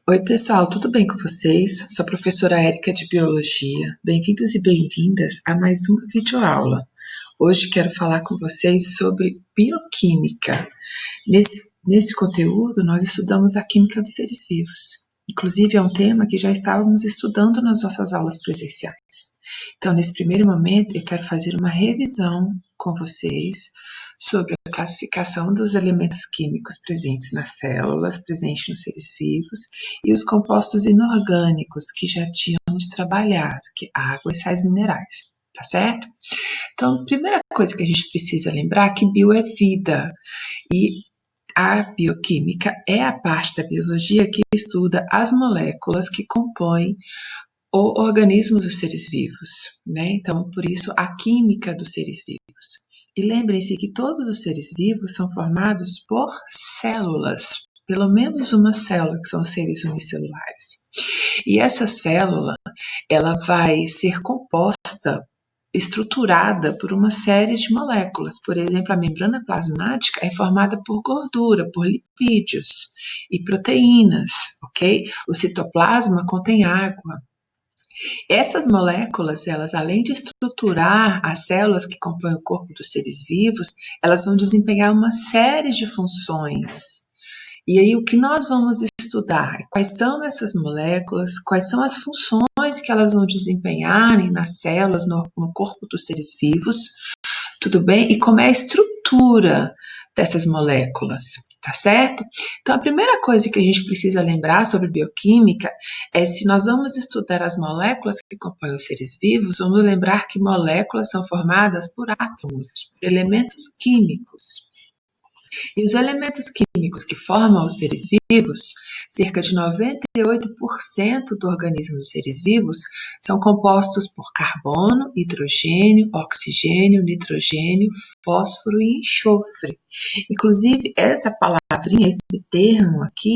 Oi, pessoal, tudo bem com vocês? Sou a professora Érica de Biologia. Bem-vindos e bem-vindas a mais uma videoaula. Hoje quero falar com vocês sobre bioquímica. Nesse conteúdo, nós estudamos a química dos seres vivos. Inclusive, é um tema que já estávamos estudando nas nossas aulas presenciais. Então, nesse primeiro momento, eu quero fazer uma revisão com vocês sobre a classificação dos elementos químicos presentes nas células, presentes nos seres vivos, e os compostos inorgânicos que já tínhamos trabalhado, que é água e sais minerais, tá certo? Então, a primeira coisa que a gente precisa lembrar é que bio é vida, e a bioquímica é a parte da biologia que estuda as moléculas que compõem o organismo dos seres vivos, né? Então, por isso, a química dos seres vivos. E lembrem-se que todos os seres vivos são formados por células, pelo menos uma célula, que são seres unicelulares. E essa célula, ela vai ser composta, estruturada por uma série de moléculas. Por exemplo, a membrana plasmática é formada por gordura, por lipídios e proteínas, ok? O citoplasma contém água. Essas moléculas, elas além de estruturar as células que compõem o corpo dos seres vivos, elas vão desempenhar uma série de funções. E aí o que nós vamos estudar? Quais são essas moléculas, quais são as funções que elas vão desempenhar nas células, no corpo dos seres vivos, tudo bem? E como é a estrutura dessas moléculas, tá certo? Então, a primeira coisa que a gente precisa lembrar sobre bioquímica é se nós vamos estudar as moléculas que compõem os seres vivos, vamos lembrar que moléculas são formadas por átomos, por elementos químicos. E os elementos químicos que formam os seres vivos, cerca de 98% do organismo dos seres vivos, são compostos por carbono, hidrogênio, oxigênio, nitrogênio, fósforo e enxofre. Inclusive, essa palavrinha, esse termo aqui,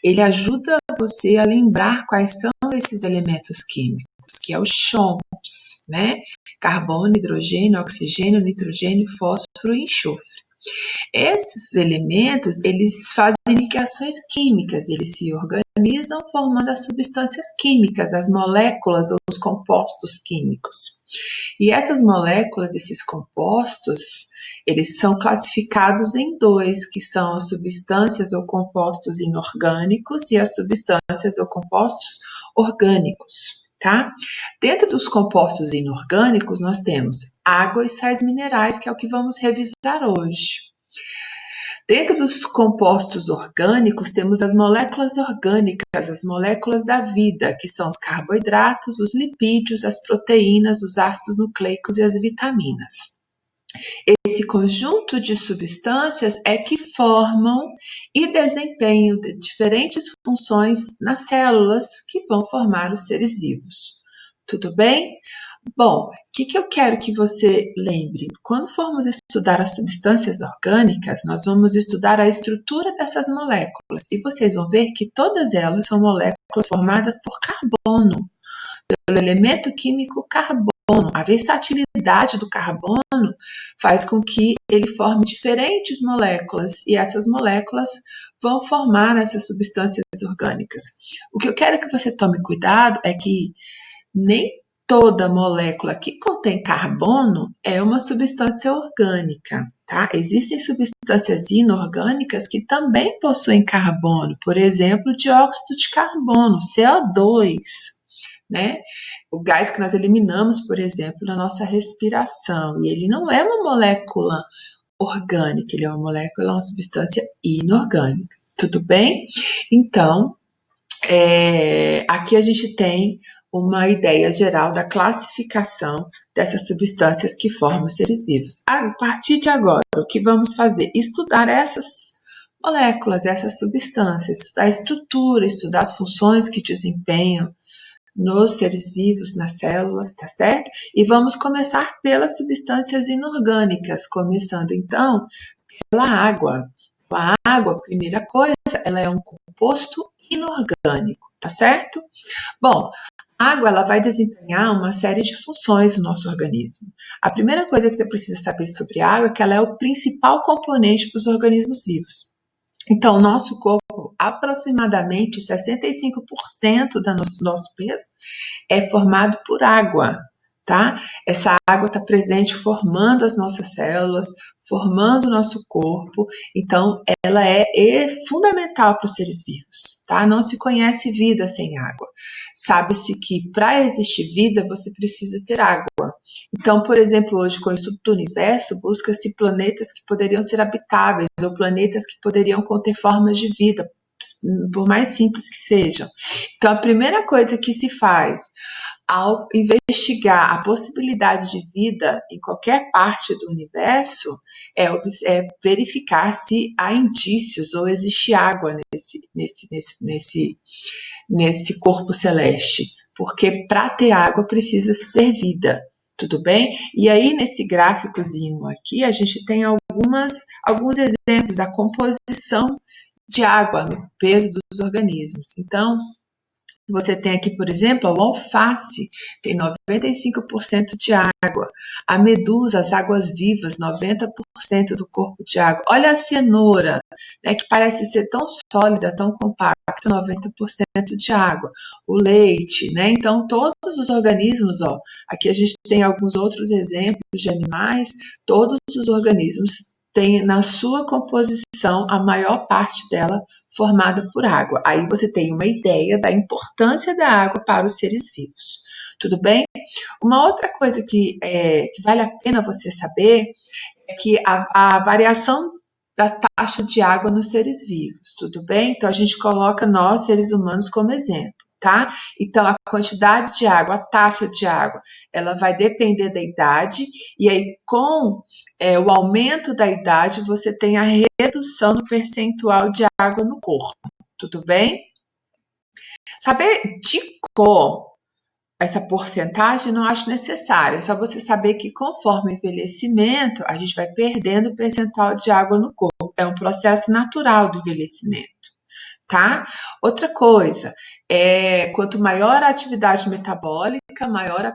ele ajuda você a lembrar quais são esses elementos químicos, que é o CHOMPS, né? Carbono, hidrogênio, oxigênio, nitrogênio, fósforo e enxofre. Esses elementos, eles fazem ligações químicas, eles se organizam formando as substâncias químicas, as moléculas ou os compostos químicos. E essas moléculas, esses compostos, eles são classificados em dois, que são as substâncias ou compostos inorgânicos e as substâncias ou compostos orgânicos. Tá? Dentro dos compostos inorgânicos, nós temos água e sais minerais, que é o que vamos revisar hoje. Dentro dos compostos orgânicos, temos as moléculas orgânicas, as moléculas da vida, que são os carboidratos, os lipídios, as proteínas, os ácidos nucleicos e as vitaminas. Esse conjunto de substâncias é que formam e desempenham diferentes funções nas células que vão formar os seres vivos. Tudo bem? Bom, o que eu quero que você lembre? Quando formos estudar as substâncias orgânicas, nós vamos estudar a estrutura dessas moléculas e vocês vão ver que todas elas são moléculas formadas por carbono, pelo elemento químico carbono. A versatilidade do carbono faz com que ele forme diferentes moléculas e essas moléculas vão formar essas substâncias orgânicas. O que eu quero que você tome cuidado é que nem toda molécula que contém carbono é uma substância orgânica, tá? Existem substâncias inorgânicas que também possuem carbono, por exemplo, dióxido de carbono, CO2, né? O gás que nós eliminamos, por exemplo, na nossa respiração, e ele não é uma molécula orgânica, ele é uma substância inorgânica, tudo bem? Então, aqui a gente tem uma ideia geral da classificação dessas substâncias que formam os seres vivos. A partir de agora, o que vamos fazer? Estudar essas moléculas, essas substâncias, estudar a estrutura, estudar as funções que desempenham nos seres vivos, nas células, tá certo? E vamos começar pelas substâncias inorgânicas, começando então pela água. A água, primeira coisa, ela é um composto inorgânico, tá certo? Bom, a água ela vai desempenhar uma série de funções no nosso organismo. A primeira coisa que você precisa saber sobre a água é que ela é o principal componente para os organismos vivos. Então, o nosso corpo, aproximadamente 65% do nosso peso é formado por água, tá? Essa água está presente formando as nossas células, formando o nosso corpo, então ela é fundamental para os seres vivos, tá? Não se conhece vida sem água. Sabe-se que para existir vida você precisa ter água. Então, por exemplo, hoje com o estudo do universo, busca-se planetas que poderiam ser habitáveis ou planetas que poderiam conter formas de vida, por mais simples que sejam. Então, a primeira coisa que se faz ao investigar a possibilidade de vida em qualquer parte do universo é verificar se há indícios ou existe água nesse corpo celeste, porque para ter água precisa-se ter vida. Tudo bem? E aí, nesse gráficozinho aqui, a gente tem alguns exemplos da composição de água no peso dos organismos. Então, você tem aqui, por exemplo, o alface, tem 95% de água. A medusa, as águas-vivas, 90% do corpo de água. Olha a cenoura, né, que parece ser tão sólida, tão compacta, 90% de água. O leite, né? Então, todos os organismos, ó, aqui a gente tem alguns outros exemplos de animais, todos os organismos têm na sua composição a maior parte dela formada por água. Aí você tem uma ideia da importância da água para os seres vivos. Tudo bem? Uma outra coisa que vale a pena você saber é que a variação da taxa de água nos seres vivos, tudo bem? Então a gente coloca nós, seres humanos, como exemplo. Tá? Então, a quantidade de água, a taxa de água, ela vai depender da idade, e aí, com o aumento da idade, você tem a redução no percentual de água no corpo, tudo bem? Saber de cor essa porcentagem não acho necessária, é só você saber que conforme o envelhecimento, a gente vai perdendo o percentual de água no corpo, é um processo natural do envelhecimento. Tá? Outra coisa, quanto maior a atividade metabólica, maior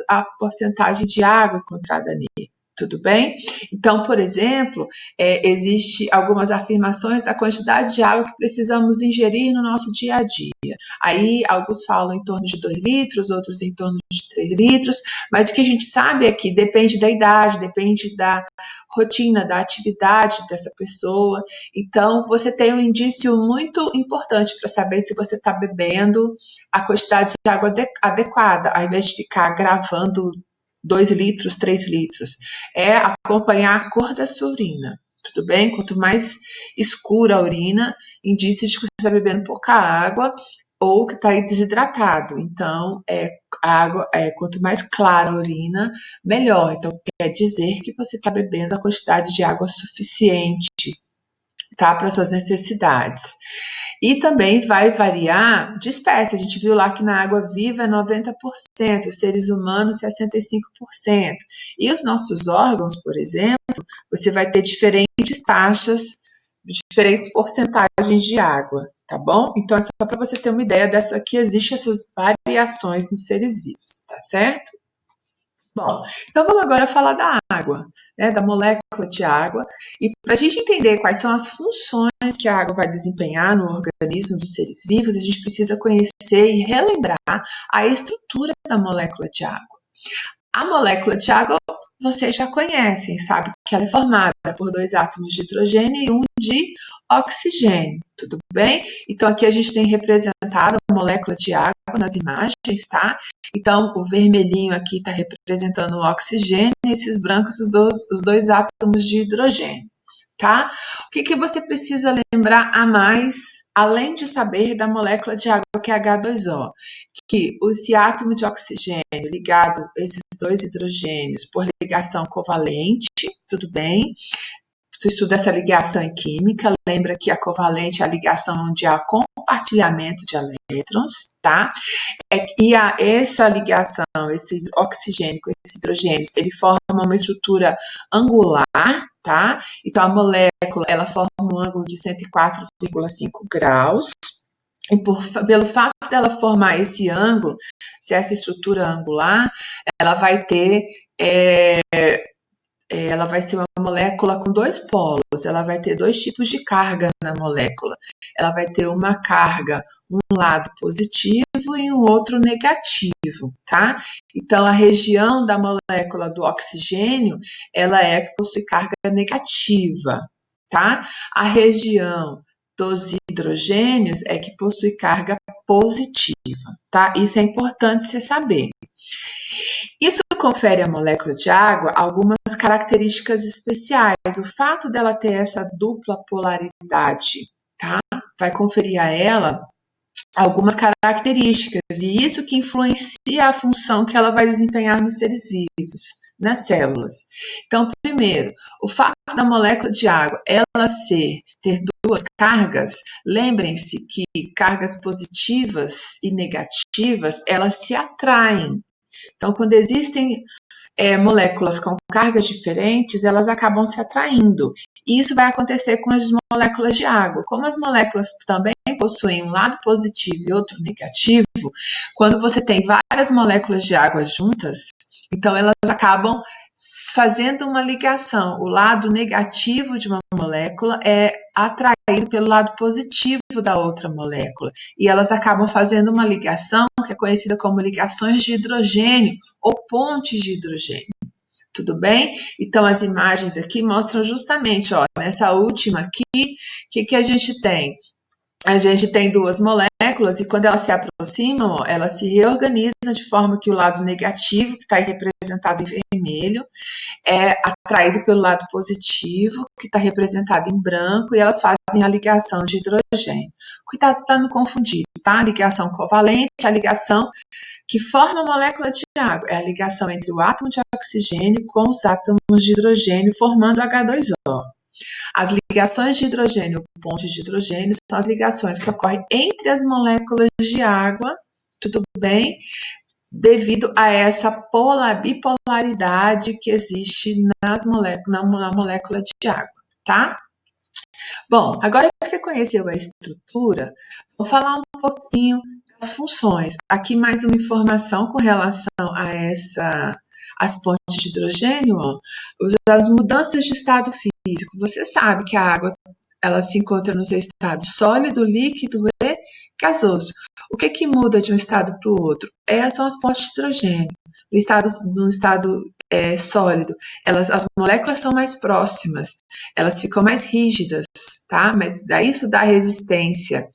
a porcentagem de água encontrada nele. Tudo bem? Então, por exemplo, existe algumas afirmações da quantidade de água que precisamos ingerir no nosso dia a dia. Aí, alguns falam em torno de 2 litros, outros em torno de 3 litros, mas o que a gente sabe é que depende da idade, depende da rotina, da atividade dessa pessoa. Então, você tem um indício muito importante para saber se você está bebendo a quantidade de água adequada, ao invés de ficar gravando 2 litros, 3 litros. É acompanhar a cor da sua urina. Tudo bem? Quanto mais escura a urina, indício de que você está bebendo pouca água ou que está desidratado. Então, quanto mais clara a urina, melhor. Então, quer dizer que você está bebendo a quantidade de água suficiente, tá, para suas necessidades. E também vai variar de espécie. A gente viu lá que na água viva é 90%, os seres humanos 65%. E os nossos órgãos, por exemplo, você vai ter diferentes taxas, diferentes porcentagens de água, tá bom? Então é só para você ter uma ideia dessa que existe essas variações nos seres vivos, tá certo? Bom, então vamos agora falar da água, né, da molécula de água. E para a gente entender quais são as funções que a água vai desempenhar no organismo dos seres vivos, a gente precisa conhecer e relembrar a estrutura da molécula de água. A molécula de água vocês já conhecem, sabe que ela é formada por 2 átomos de hidrogênio e 1 de oxigênio, tudo bem? Então aqui a gente tem representado a molécula de água nas imagens, tá? Então o vermelhinho aqui está representando o oxigênio e esses brancos os 2 átomos de hidrogênio, tá? O que você precisa lembrar a mais, além de saber da molécula de água, que é H2O? Que esse átomo de oxigênio ligado a esses 2 hidrogênios por ligação covalente, tudo bem? Você estuda essa ligação em química, lembra que a covalente é a ligação onde há compartilhamento de elétrons, tá? E essa ligação, esse oxigênio com esses hidrogênios, ele forma uma estrutura angular, tá? Então a molécula, ela forma um ângulo de 104,5 graus. E pelo fato dela formar esse ângulo, se essa estrutura angular, ela vai ter ela vai ser uma molécula com dois polos, ela vai ter dois tipos de carga na molécula. Ela vai ter uma carga, um lado positivo e um outro negativo, tá? Então, a região da molécula do oxigênio, ela é a que possui carga negativa, tá? A região dos hidrogênios é que possui carga positiva, tá? Isso é importante você saber. Isso confere à molécula de água algumas características especiais. O fato dela ter essa dupla polaridade, tá? Vai conferir a ela algumas características, e isso que influencia a função que ela vai desempenhar nos seres vivos, nas células. Então, primeiro, o fato da molécula de água ela ter duas cargas, lembrem-se que cargas positivas e negativas, elas se atraem. Então, quando existem moléculas com cargas diferentes, elas acabam se atraindo. E isso vai acontecer com as moléculas de água. Como as moléculas também possuem um lado positivo e outro negativo, quando você tem várias moléculas de água juntas, então elas acabam fazendo uma ligação. O lado negativo de uma molécula é atraído pelo lado positivo da outra molécula. E elas acabam fazendo uma ligação que é conhecida como ligações de hidrogênio ou pontes de hidrogênio. Tudo bem? Então, as imagens aqui mostram justamente, ó, nessa última aqui, o que a gente tem? A gente tem duas moléculas e quando elas se aproximam, ó, elas se reorganizam de forma que o lado negativo, que está representado em vermelho, é atraído pelo lado positivo, que está representado em branco, e elas fazem a ligação de hidrogênio. Cuidado para não confundir, tá? A ligação covalente, a ligação que forma a molécula de água, é a ligação entre o átomo de oxigênio com os átomos de hidrogênio, formando H2O. As ligações de hidrogênio, pontes de hidrogênio, são as ligações que ocorrem entre as moléculas de água, tudo bem? Devido a essa bipolaridade que existe na molécula de água, tá? Bom, agora que você conheceu a estrutura, vou falar um pouquinho das funções. Aqui mais uma informação com relação a as pontes de hidrogênio, ó, as mudanças de estado físico. Você sabe que a água ela se encontra no seu estado sólido, líquido e gasoso. O que muda de um estado para o outro? São as pontes de hidrogênio. No estado sólido, as moléculas são mais próximas, elas ficam mais rígidas, tá? Mas daí isso dá resistência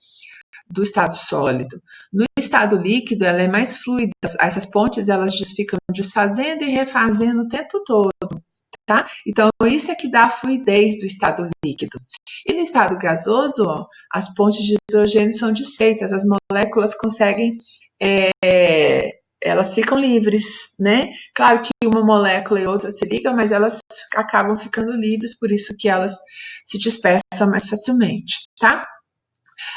do estado sólido. No estado líquido, ela é mais fluida. Essas pontes elas ficam desfazendo e refazendo o tempo todo. Tá? Então, isso é que dá a fluidez do estado líquido. E no estado gasoso, ó, as pontes de hidrogênio são desfeitas, as moléculas conseguem, elas ficam livres, né? Claro que uma molécula e outra se ligam, mas elas acabam ficando livres, por isso que elas se dispersam mais facilmente, tá?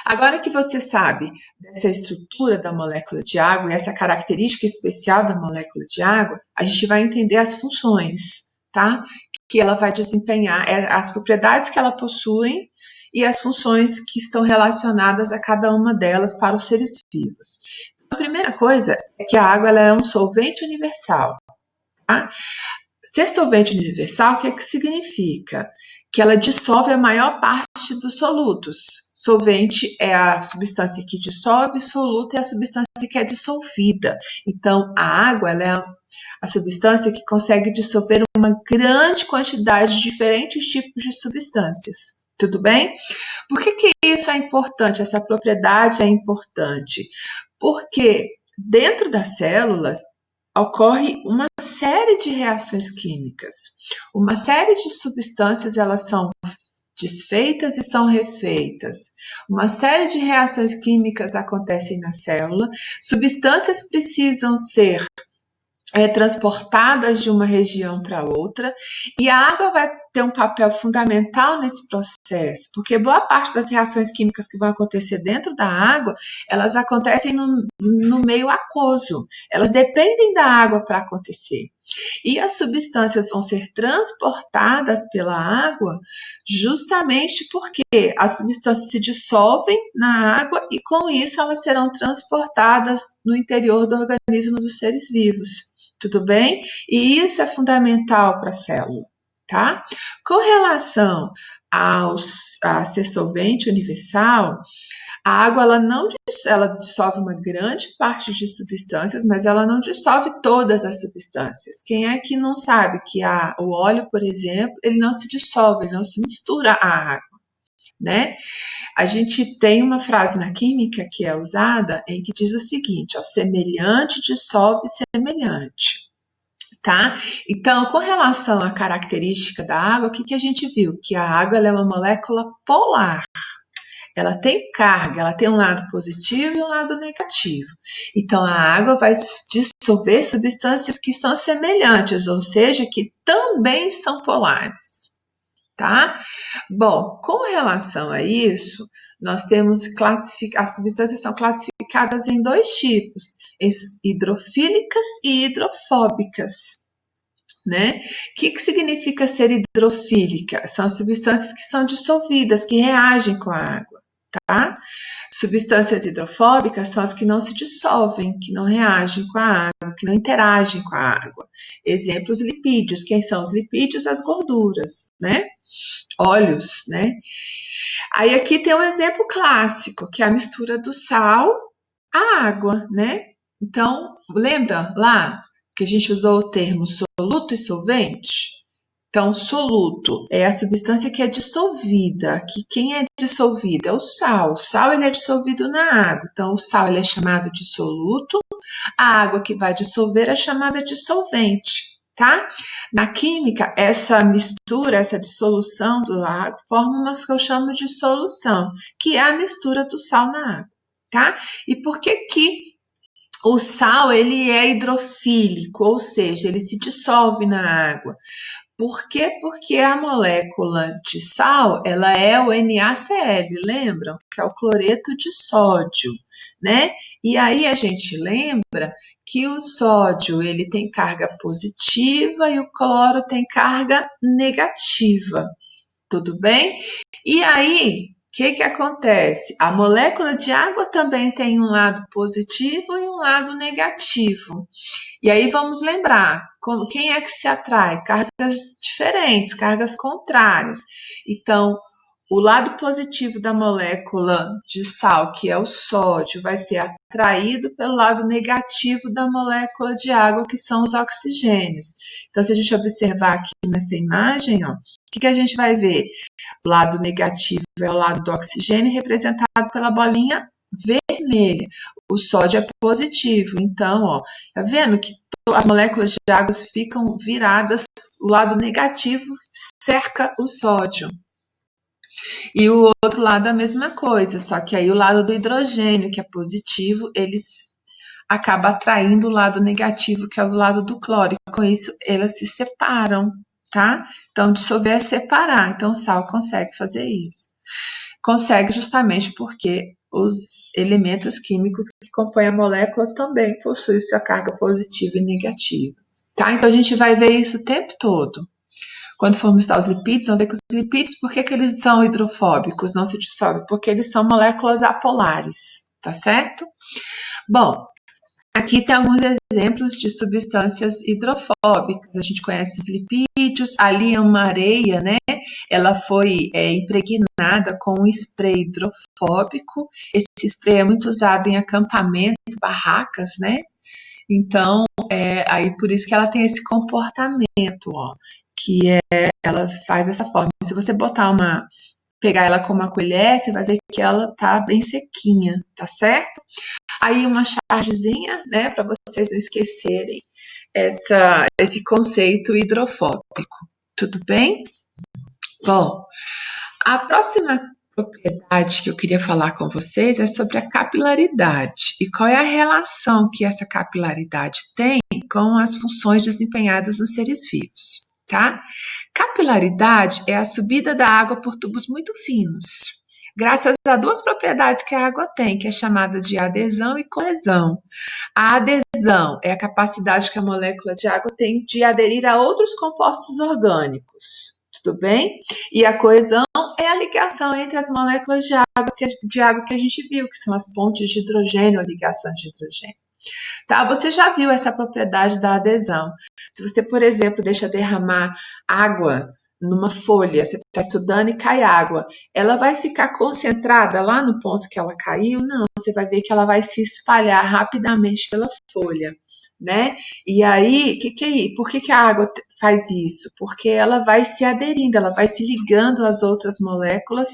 Agora que você sabe dessa estrutura da molécula de água e essa característica especial da molécula de água, a gente vai entender as funções, tá? Que ela vai desempenhar, as propriedades que ela possui e as funções que estão relacionadas a cada uma delas para os seres vivos. A primeira coisa é que a água ela é um solvente universal, tá? Ser solvente universal, o que significa? Que ela dissolve a maior parte dos solutos. Solvente é a substância que dissolve, soluto é a substância que é dissolvida. Então, a água ela é a substância que consegue dissolver uma grande quantidade de diferentes tipos de substâncias. Tudo bem? Por que isso é importante? Essa propriedade é importante? Porque dentro das células ocorre uma série de reações químicas. Uma série de substâncias elas são desfeitas e são refeitas. Uma série de reações químicas acontecem na célula. Substâncias precisam ser transportadas de uma região para outra, e a água vai ter um papel fundamental nesse processo, porque boa parte das reações químicas que vão acontecer dentro da água, elas acontecem no meio aquoso, elas dependem da água para acontecer. E as substâncias vão ser transportadas pela água justamente porque as substâncias se dissolvem na água e com isso elas serão transportadas no interior do organismo dos seres vivos. Tudo bem? E isso é fundamental para a célula. tá? Com relação a ser solvente universal, a água ela dissolve uma grande parte de substâncias, mas ela não dissolve todas as substâncias. Quem é que não sabe que o óleo, por exemplo, ele não se dissolve, ele não se mistura à água, né? A gente tem uma frase na química que é usada em que diz o seguinte, ó, semelhante dissolve semelhante. Tá? Então, com relação à característica da água, o que a gente viu? Que a água ela é uma molécula polar. Ela tem carga, ela tem um lado positivo e um lado negativo. Então, a água vai dissolver substâncias que são semelhantes, ou seja, que também são polares. Tá? Bom, com relação a isso, nós temos as substâncias são classificadas em dois tipos, hidrofílicas e hidrofóbicas. Né? O que significa ser hidrofílica? São substâncias que são dissolvidas, que reagem com a água. Tá? Substâncias hidrofóbicas são as que não se dissolvem, que não reagem com a água, que não interagem com a água. Exemplos, lipídios. Quem são os lipídios? As gorduras, né? Óleos, né? Aí aqui tem um exemplo clássico, que é a mistura do sal à água, né? Então, lembra lá que a gente usou o termo soluto e solvente? Então, soluto é a substância que é dissolvida, que quem é dissolvido é o sal. O sal ele é dissolvido na água, então o sal ele é chamado de soluto, a água que vai dissolver é chamada de solvente, tá? Na química, essa mistura, essa dissolução da água forma uma que eu chamo de solução, que é a mistura do sal na água, tá? E por que o sal ele é hidrofílico, ou seja, ele se dissolve na água? Por quê? Porque a molécula de sal, ela é o NaCl, lembram? Que é o cloreto de sódio, né? E aí a gente lembra que o sódio, ele tem carga positiva e o cloro tem carga negativa, tudo bem? E aí, o que acontece? A molécula de água também tem um lado positivo e um lado negativo. E aí vamos lembrar, quem é que se atrai? Cargas diferentes, cargas contrárias. Então, o lado positivo da molécula de sal, que é o sódio, vai ser atraído pelo lado negativo da molécula de água, que são os oxigênios. Então, se a gente observar aqui nessa imagem, ó, o que a gente vai ver? O lado negativo é o lado do oxigênio, representado pela bolinha vermelha. O sódio é positivo. Então, ó, tá vendo que as moléculas de água ficam viradas, o lado negativo cerca o sódio. E o outro lado a mesma coisa, só que aí o lado do hidrogênio, que é positivo, eles acaba atraindo o lado negativo, que é o lado do cloro. E com isso, elas se separam, tá? Então, dissolver é separar. Então, o sal consegue fazer isso. Consegue justamente porque os elementos químicos que compõem a molécula também possuem sua carga positiva e negativa, tá? Então, a gente vai ver isso o tempo todo. Quando formos estudar os lipídios, vamos ver que os lipídios, por que eles são hidrofóbicos, não se dissolvem? Porque eles são moléculas apolares, tá certo? Bom, aqui tem alguns exemplos de substâncias hidrofóbicas. A gente conhece os lipídios, ali é uma areia, né? Ela foi impregnada com um spray hidrofóbico. Esse spray é muito usado em acampamento, barracas, né? Então, aí por isso que ela tem esse comportamento, ó, que ela faz dessa forma. Se você pegar ela com uma colher, você vai ver que ela tá bem sequinha, tá certo? Aí uma chargezinha, né, para vocês não esquecerem esse conceito hidrofóbico. Tudo bem? Bom, a próxima propriedade que eu queria falar com vocês é sobre a capilaridade e qual é a relação que essa capilaridade tem com as funções desempenhadas nos seres vivos, tá? Capilaridade é a subida da água por tubos muito finos, graças a duas propriedades que a água tem, que é chamada de adesão e coesão. A adesão é a capacidade que a molécula de água tem de aderir a outros compostos orgânicos, tudo bem? E a coesão é a ligação entre as moléculas de água que a gente viu, que são as pontes de hidrogênio ou ligações de hidrogênio. Tá? Você já viu essa propriedade da adesão. Se você, por exemplo, deixa derramar água numa folha, você está estudando e cai água, ela vai ficar concentrada lá no ponto que ela caiu? Não, você vai ver que ela vai se espalhar rapidamente pela folha, né? E aí, por que a água faz isso? Porque ela vai se aderindo, ela vai se ligando às outras moléculas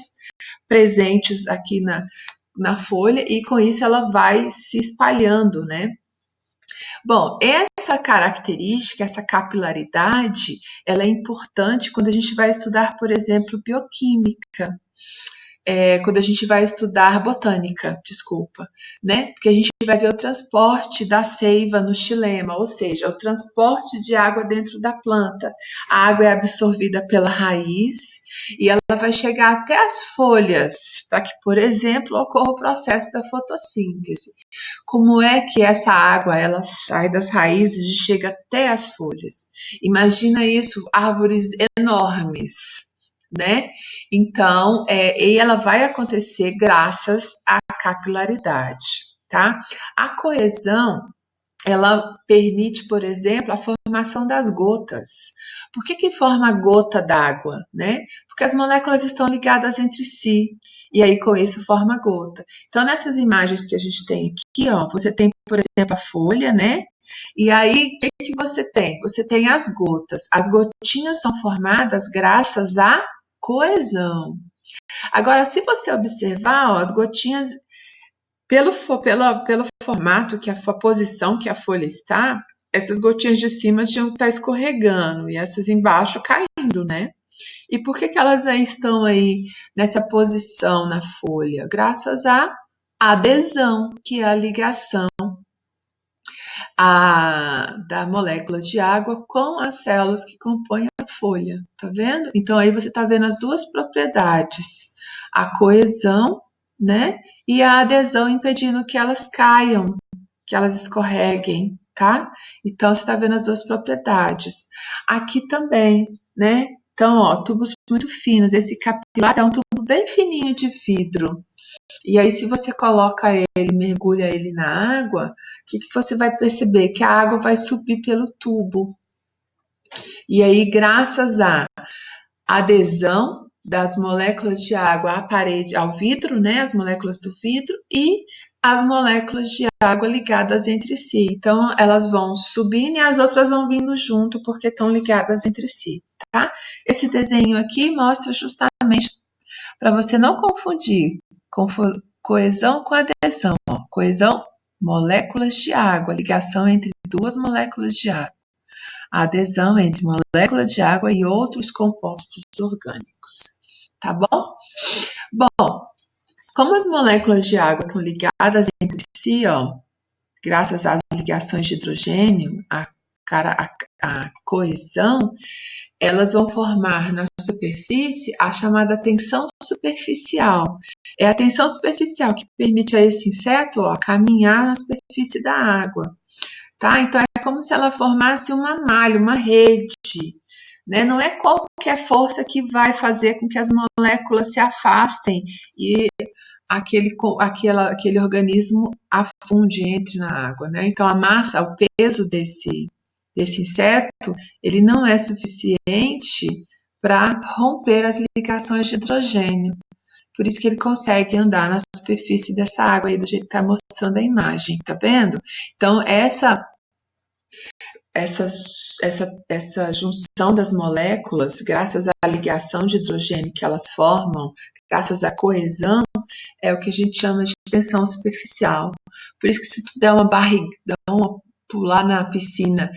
presentes aqui na folha e com isso ela vai se espalhando, né? Bom, essa característica, essa capilaridade, ela é importante quando a gente vai estudar, por exemplo, bioquímica, quando a gente vai estudar botânica, desculpa, né? Porque a gente vai ver o transporte da seiva no xilema, ou seja, o transporte de água dentro da planta. A água é absorvida pela raiz e ela vai chegar até as folhas, para que, por exemplo, ocorra o processo da fotossíntese. Como é que essa água ela sai das raízes e chega até as folhas? Imagina isso, árvores enormes, né? Então, e ela vai acontecer graças à capilaridade, tá? A coesão, ela permite, por exemplo, a formação das gotas. Por que forma a gota d'água, né? Porque as moléculas estão ligadas entre si, e aí com isso forma a gota. Então, nessas imagens que a gente tem aqui, ó, você tem, por exemplo, a folha, né? E aí, o que você tem? Você tem as gotas. As gotinhas são formadas graças à coesão. Agora, se você observar, ó, as gotinhas, pelo formato, a posição que a folha está, essas gotinhas de cima tinham que estar escorregando e essas embaixo caindo, né? E por que elas estão aí nessa posição na folha? Graças à adesão, que é a ligação da molécula de água com as células que compõem a folha, tá vendo? Então aí você tá vendo as duas propriedades, a coesão, né? E a adesão impedindo que elas caiam, que elas escorreguem, tá? Então você tá vendo as duas propriedades. Aqui também, né? Então, ó, tubos muito finos. Esse capilar é um tubo bem fininho de vidro. E aí, se você coloca ele, mergulha ele na água, o que você vai perceber? Que a água vai subir pelo tubo. E aí, graças à adesão das moléculas de água à parede, ao vidro, né? As moléculas do vidro e as moléculas de água ligadas entre si. Então, elas vão subindo e as outras vão vindo junto porque estão ligadas entre si, tá? Esse desenho aqui mostra justamente para você não confundir coesão com adesão. Ó. Coesão, moléculas de água, ligação entre duas moléculas de água. A adesão entre molécula de água e outros compostos orgânicos. Tá bom? Bom, como as moléculas de água estão ligadas entre si, ó, graças às ligações de hidrogênio, a coesão, elas vão formar na superfície a chamada tensão superficial. É a tensão superficial que permite a esse inseto, ó, caminhar na superfície da água. Tá? Então, é como se ela formasse uma malha, uma rede. Né? Não é qualquer força que vai fazer com que as moléculas se afastem e aquele organismo afunde, entre na água. Né? Então, a massa, o peso desse inseto, ele não é suficiente para romper as ligações de hidrogênio. Por isso que ele consegue andar na superfície dessa água aí, do jeito que está mostrando a imagem, tá vendo? Então, essa junção das moléculas, graças à ligação de hidrogênio que elas formam, graças à coesão, é o que a gente chama de tensão superficial. Por isso que se tu der pular na piscina,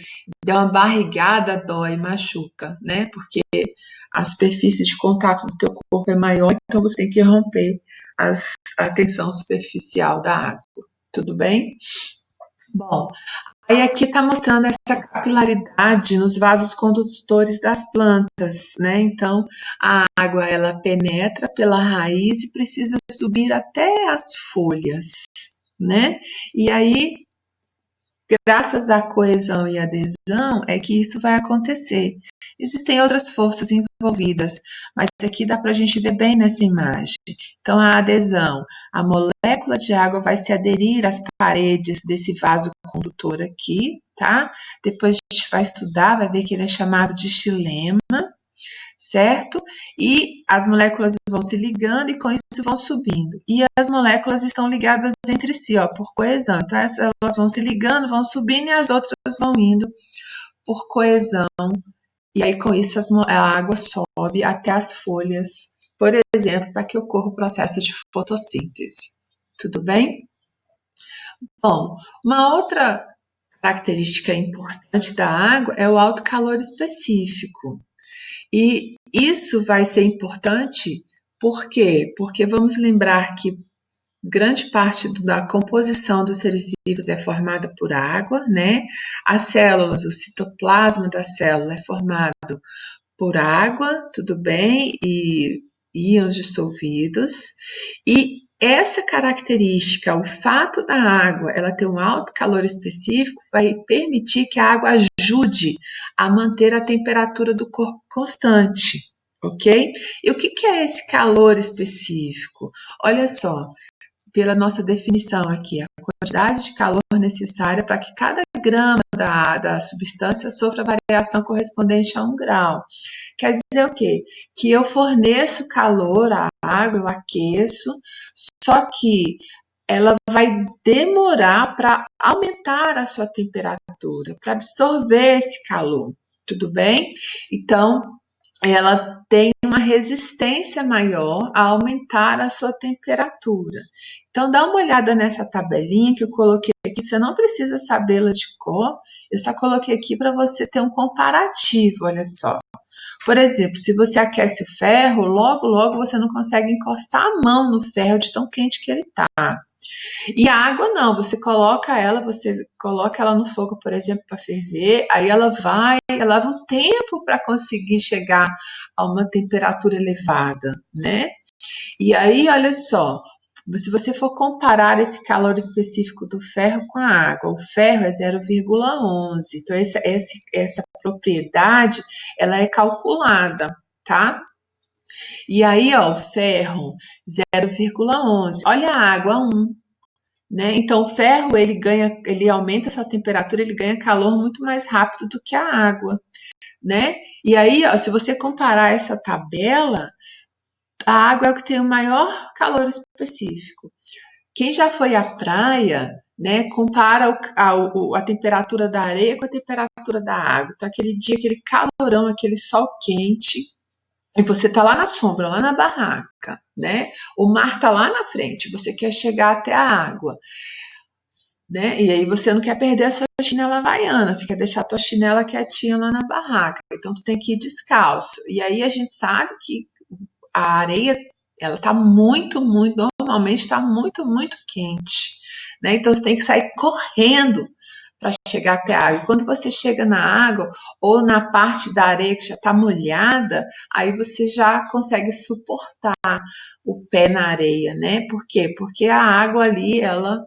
der uma barrigada, dói, machuca, né? Porque a superfície de contato do teu corpo é maior, então você tem que romper a tensão superficial da água. Tudo bem? Bom, aí aqui está mostrando essa capilaridade nos vasos condutores das plantas, né? Então, a água ela penetra pela raiz e precisa subir até as folhas, né? E aí, graças à coesão e adesão, é que isso vai acontecer. Existem outras forças envolvidas, mas aqui dá para a gente ver bem nessa imagem. Então, a adesão, a molécula de água vai se aderir às paredes desse vaso condutor aqui, tá? Depois a gente vai estudar, vai ver que ele é chamado de xilema, certo? E as moléculas vão se ligando e com isso vão subindo. E as moléculas estão ligadas entre si, ó, por coesão. Então elas vão se ligando, vão subindo e as outras vão indo por coesão. E aí com isso a água sobe até as folhas, por exemplo, para que ocorra o processo de fotossíntese. Tudo bem? Bom, uma outra característica importante da água é o alto calor específico. E isso vai ser importante, por quê? Porque vamos lembrar que grande parte da composição dos seres vivos é formada por água, né? As células, o citoplasma da célula é formado por água, tudo bem? E íons dissolvidos. E essa característica, o fato da água ela ter um alto calor específico, vai permitir que a água ajude a manter a temperatura do corpo constante, ok? E o que é esse calor específico? Olha só, pela nossa definição aqui, a quantidade de calor necessária para que cada grama da substância sofra variação correspondente a 1 grau. Quer dizer o quê? Que eu forneço calor à água, eu aqueço, só que ela vai demorar para aumentar a sua temperatura, para absorver esse calor, tudo bem? Então, ela tem uma resistência maior a aumentar a sua temperatura. Então, dá uma olhada nessa tabelinha que eu coloquei aqui, você não precisa sabê-la de cor, eu só coloquei aqui para você ter um comparativo, olha só. Por exemplo, se você aquece o ferro, logo você não consegue encostar a mão no ferro de tão quente que ele está. E a água não, você coloca ela no fogo, por exemplo, para ferver, aí ela leva um tempo para conseguir chegar a uma temperatura elevada, né? E aí, olha só, se você for comparar esse calor específico do ferro com a água, o ferro é 0,11, então essa propriedade, ela é calculada, tá? E aí, ó, o ferro, 0,11, olha a água, 1. Né? Então, o ferro ele aumenta a sua temperatura, ele ganha calor muito mais rápido do que a água, né? E aí, ó, se você comparar essa tabela, a água é o que tem o maior calor específico. Quem já foi à praia, né, compara a temperatura da areia com a temperatura da água. Então, aquele dia, aquele calorão, aquele sol quente, e você está lá na sombra, lá na barraca, né? O mar está lá na frente, você quer chegar até a água. Né? E aí você não quer perder a sua chinela havaiana, você quer deixar a tua chinela quietinha lá na barraca, então tu tem que ir descalço. E aí a gente sabe que a areia, ela tá normalmente está muito quente, né? Então você tem que sair correndo para chegar até a água. E quando você chega na água ou na parte da areia que já está molhada, aí você já consegue suportar o pé na areia, né? Por quê? Porque a água ali, ela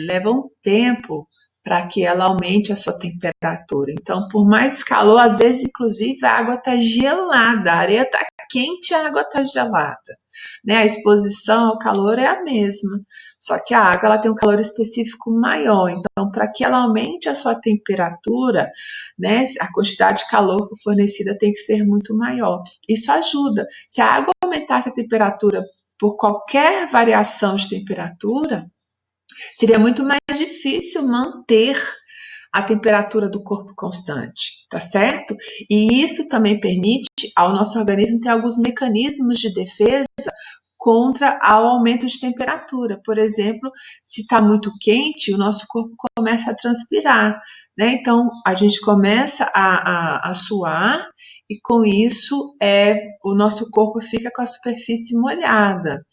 leva um tempo para que ela aumente a sua temperatura. Então, por mais calor, às vezes, inclusive, a água está gelada, a areia está quente, a água está gelada. Né? A exposição ao calor é a mesma, só que a água ela tem um calor específico maior. Então, para que ela aumente a sua temperatura, né, a quantidade de calor fornecida tem que ser muito maior. Isso ajuda. Se a água aumentasse a temperatura por qualquer variação de temperatura, seria muito mais difícil manter a temperatura do corpo constante, tá certo? E isso também permite ao nosso organismo ter alguns mecanismos de defesa contra o aumento de temperatura. Por exemplo, se está muito quente, o nosso corpo começa a transpirar, né? Então, a gente começa a suar e com isso o nosso corpo fica com a superfície molhada.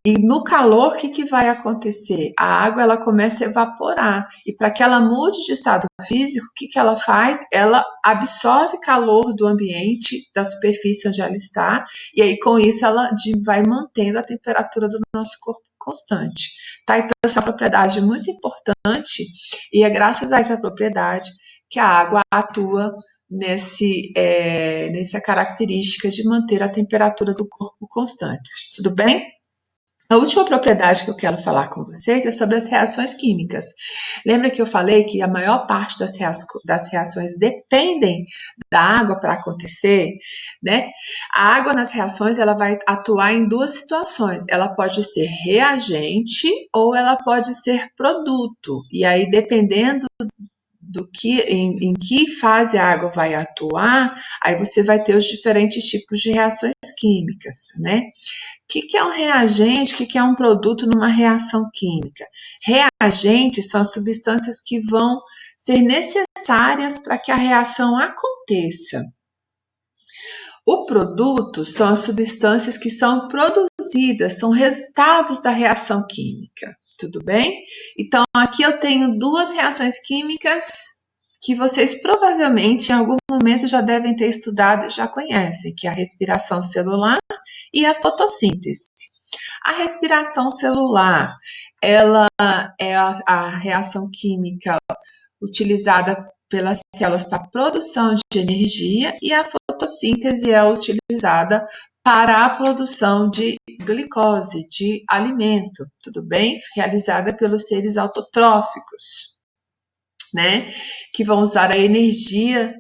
E no calor, o que vai acontecer? A água ela começa a evaporar. E para que ela mude de estado físico, o que ela faz? Ela absorve calor do ambiente, da superfície onde ela está, e aí com isso ela vai mantendo a temperatura do nosso corpo constante. Tá? Então, essa é uma propriedade muito importante, e é graças a essa propriedade que a água atua nessa característica de manter a temperatura do corpo constante. Tudo bem? A última propriedade que eu quero falar com vocês é sobre as reações químicas. Lembra que eu falei que a maior parte das reações dependem da água para acontecer, né? A água nas reações ela vai atuar em duas situações. Ela pode ser reagente ou ela pode ser produto. E aí, dependendo em que fase a água vai atuar, aí você vai ter os diferentes tipos de reações químicas, né? Que é um reagente? O que é um produto numa reação química? Reagentes são as substâncias que vão ser necessárias para que a reação aconteça. O produto são as substâncias que são produzidas, são resultados da reação química. Tudo bem? Então, aqui eu tenho duas reações químicas que vocês provavelmente em algum momento já devem ter estudado e já conhecem, que é a respiração celular e a fotossíntese. A respiração celular, ela é a reação química utilizada pelas células para a produção de energia e a fotossíntese é utilizada para a produção de glicose, de alimento, tudo bem? Realizada pelos seres autotróficos, né? Que vão usar a energia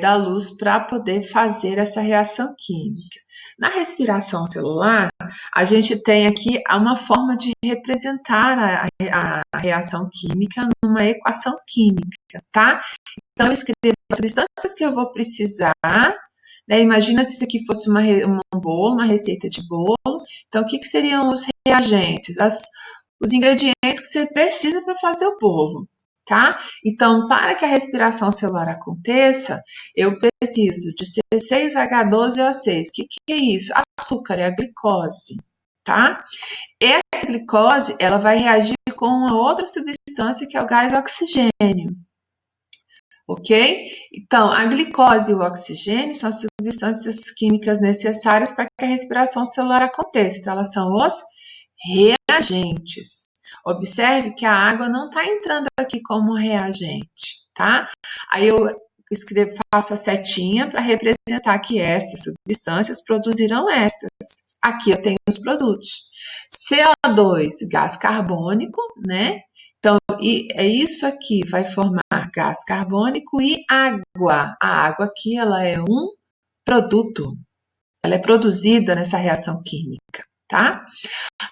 da luz para poder fazer essa reação química. Na respiração celular, a gente tem aqui uma forma de representar a reação química numa equação química, tá? Então, eu escrevo as substâncias que eu vou precisar, né? Imagina se isso aqui fosse um bolo, uma receita de bolo. Então, o que seriam os reagentes? Os ingredientes que você precisa para fazer o bolo. Tá? Então, para que a respiração celular aconteça, eu preciso de C6H12O6. O que é isso? Açúcar, é a glicose, tá? Essa glicose, ela vai reagir com uma outra substância que é o gás oxigênio, ok? Então, a glicose e o oxigênio são as substâncias químicas necessárias para que a respiração celular aconteça. Então, elas são os reagentes. Observe que a água não está entrando aqui como reagente, tá? Aí eu faço a setinha para representar que estas substâncias produzirão estas. Aqui eu tenho os produtos. CO2, gás carbônico, né? Então, é isso aqui vai formar gás carbônico e água. A água aqui, ela é um produto. Ela é produzida nessa reação química, tá?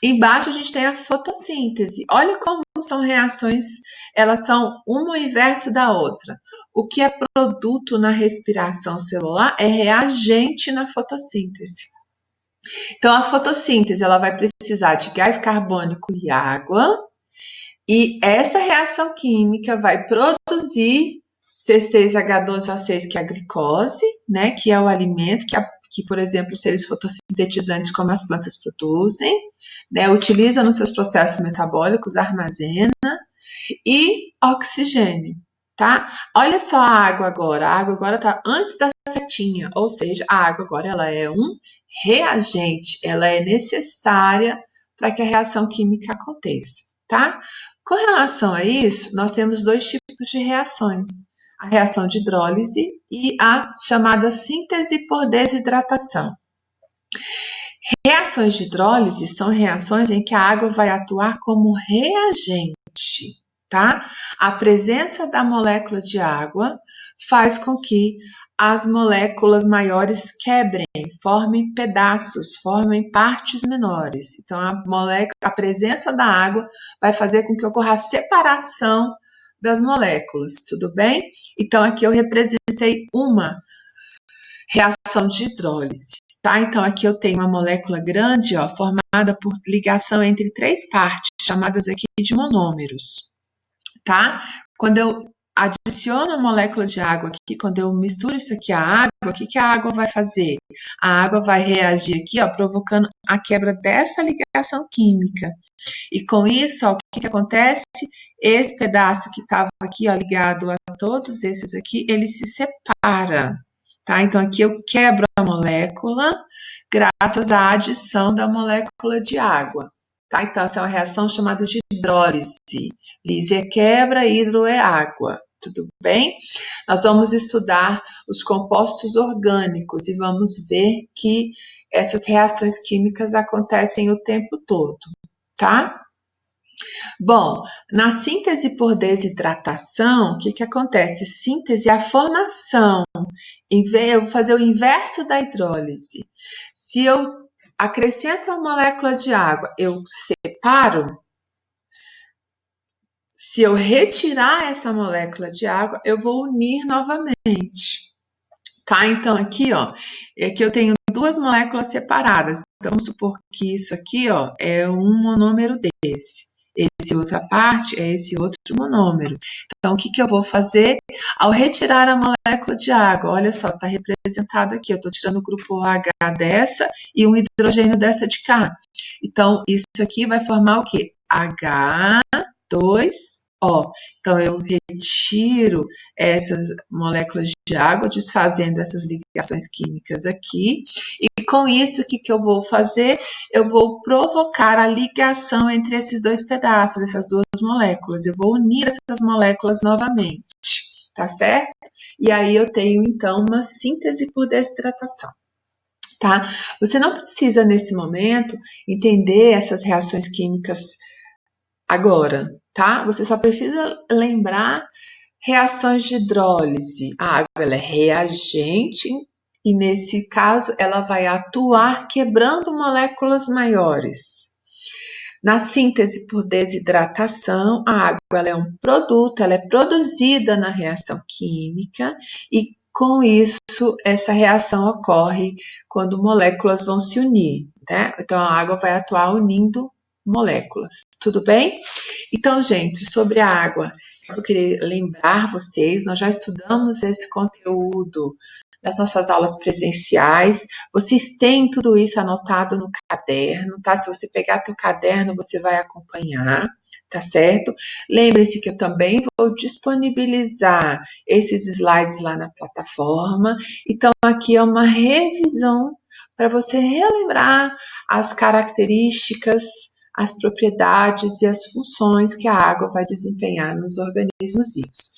Embaixo a gente tem a fotossíntese. Olha como são reações, elas são uma o inverso da outra. O que é produto na respiração celular é reagente na fotossíntese. Então, a fotossíntese ela vai precisar de gás carbônico e água, e essa reação química vai produzir C6H12O6, que é a glicose, né, que é o alimento que, por exemplo, os seres fotossintetizantes, como as plantas, produzem, né, utiliza nos seus processos metabólicos, armazena, e oxigênio, tá? Olha só a água agora. A água agora está antes da setinha, ou seja, a água agora ela é um reagente, ela é necessária para que a reação química aconteça, tá? Com relação a isso, nós temos dois tipos de reações. A reação de hidrólise e a chamada síntese por desidratação. Reações de hidrólise são reações em que a água vai atuar como reagente, tá? A presença da molécula de água faz com que as moléculas maiores quebrem, formem pedaços, formem partes menores. Então, a presença da água vai fazer com que ocorra a separação das moléculas, tudo bem? Então, aqui eu representei uma reação de hidrólise. Tá? Então, aqui eu tenho uma molécula grande, ó, formada por ligação entre três partes, chamadas aqui de monômeros. Tá? Quando eu adiciono a molécula de água aqui, quando eu misturo isso aqui à água, o que a água vai fazer? A água vai reagir aqui, ó, provocando a quebra dessa ligação química. E com isso, ó, o que acontece? Esse pedaço que estava aqui, ó, ligado a todos esses aqui, ele se separa. Tá? Então, aqui eu quebro a molécula graças à adição da molécula de água. Tá? Então, essa é uma reação chamada de hidrólise. Lise é quebra, hidro é água. tudo bem? Nós vamos estudar os compostos orgânicos e vamos ver que essas reações químicas acontecem o tempo todo, tá? Bom, na síntese por desidratação, o que acontece? Síntese é a formação. Eu vou fazer o inverso da hidrólise. Se eu acrescento uma molécula de água, eu separo. Se eu retirar essa molécula de água, eu vou unir novamente. Tá? Então, aqui, ó, aqui eu tenho duas moléculas separadas. Então, vamos supor que isso aqui, ó, é um monômero desse. Esse outra parte é esse outro monômero. Então, o que eu vou fazer? Ao retirar a molécula de água, olha só, está representado aqui. Eu estou tirando o grupo H dessa e um hidrogênio dessa de cá. Então, isso aqui vai formar o quê? H2O. Então, eu retiro essas moléculas de água, desfazendo essas ligações químicas aqui. E com isso, o que eu vou fazer? Eu vou provocar a ligação entre esses dois pedaços, essas duas moléculas. Eu vou unir essas moléculas novamente, tá certo? E aí eu tenho, então, uma síntese por desidratação. Tá? Você não precisa, nesse momento, entender essas reações químicas agora, tá? Você só precisa lembrar reações de hidrólise. A água ela é reagente e, nesse caso, ela vai atuar quebrando moléculas maiores. Na síntese por desidratação, a água ela é um produto, ela é produzida na reação química e, com isso, essa reação ocorre quando moléculas vão se unir, né? Então, a água vai atuar unindo moléculas, tudo bem? Então, gente, sobre a água, eu queria lembrar vocês, nós já estudamos esse conteúdo nas nossas aulas presenciais, vocês têm tudo isso anotado no caderno, tá? Se você pegar teu caderno, você vai acompanhar, tá certo? Lembre-se que eu também vou disponibilizar esses slides lá na plataforma, então aqui é uma revisão para você relembrar as características, as propriedades e as funções que a água vai desempenhar nos organismos vivos.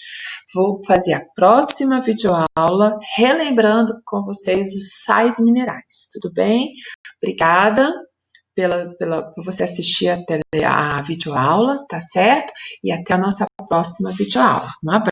Vou fazer a próxima videoaula relembrando com vocês os sais minerais, tudo bem? Obrigada por você assistir até a videoaula, tá certo? E até a nossa próxima videoaula. Um abraço.